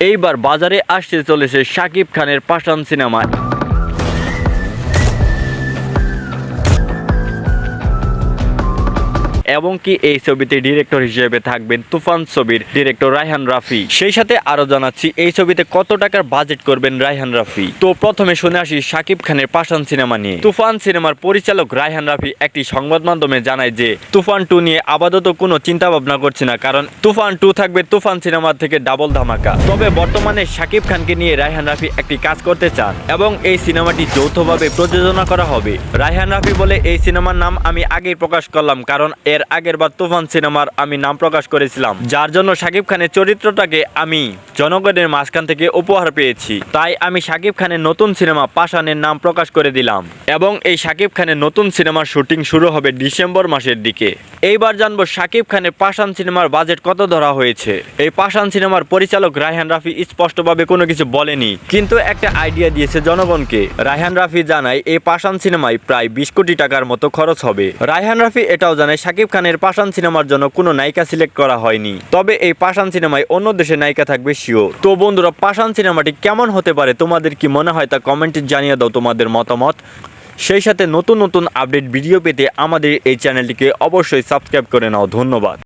এইবার বাজারে আসতে চলেছে শাকিব খানের পাঠান সিনেমা। এবং কি এই ছবিতে ডিরেক্টর হিসেবে থাকবেন তুফান ছবির ডিরেক্টর রায়হান রাফি। সেই সাথে আরো জানাচ্ছি এই ছবিতে কত টাকার বাজেট করবেন রায়হান রাফি। তো প্রথমে শুনে আসি শাকিব খানের পাঠান সিনেমা নিয়ে। তুফান সিনেমার পরিচালক রায়হান রাফি একটি সংবাদ মাধ্যমে জানায় যে তুফান 2 নিয়ে আপাতত কোনো চিন্তা ভাবনা করছে না, কারণ তুফান 2 থাকবে তুফান সিনেমা থেকে ডাবল ধামাকা। তবে বর্তমানে শাকিব খানকে নিয়ে রায়হান রাফি একটি কাজ করতে চান এবং এই সিনেমাটি যৌথভাবে প্রযোজনা করা হবে। রায়হান রাফি বলে, এই সিনেমার নাম আমি আগেই প্রকাশ করলাম, কারণ এর আগের বার তুফান সিনেমার আমি নাম প্রকাশ করেছিলাম, যার জন্য শাকিব খানের চরিত্রটাকে আমি জনগণের মাঝখান থেকে উপহার পেয়েছি। তাই আমি শাকিব খানের নতুন সিনেমা পাশানের নাম প্রকাশ করে দিলাম এবং এই শাকিব খানের নতুন সিনেমার শুটিং শুরু হবে ডিসেম্বর মাসের দিকে। এইবার জানবো শাকিব খানের পাশান সিনেমার বাজেট কত ধরা হয়েছে। এই পাশান সিনেমার পরিচালক রায়হান রাফি স্পষ্টভাবে কোনো কিছু বলেনি, কিন্তু একটা আইডিয়া দিয়েছে জনগণকে। রায়হান রাফি জানায় এই পাশান সিনেমায় প্রায় 20 কোটি টাকার মতো খরচ হবে। রায়হান রাফি এটাও জানায় শাকিব খানের পাশান সিনেমার জন্য কোনো নায়িকা সিলেক্ট করা হয়নি, তবে এই পাশান সিনেমায় অন্য দেশের নায়িকা থাকবে শিওর। তো বন্ধুরা, পাশান সিনেমাটি কেমন হতে পারে, তোমাদের কি মনে হয় তা কমেন্টে জানিয়ে দাও তোমাদের মতামত। সেই সাথে নতুন নতুন আপডেট ভিডিও পেতে আমাদের এই চ্যানেলটিকে অবশ্যই সাবস্ক্রাইব করে নাও। ধন্যবাদ।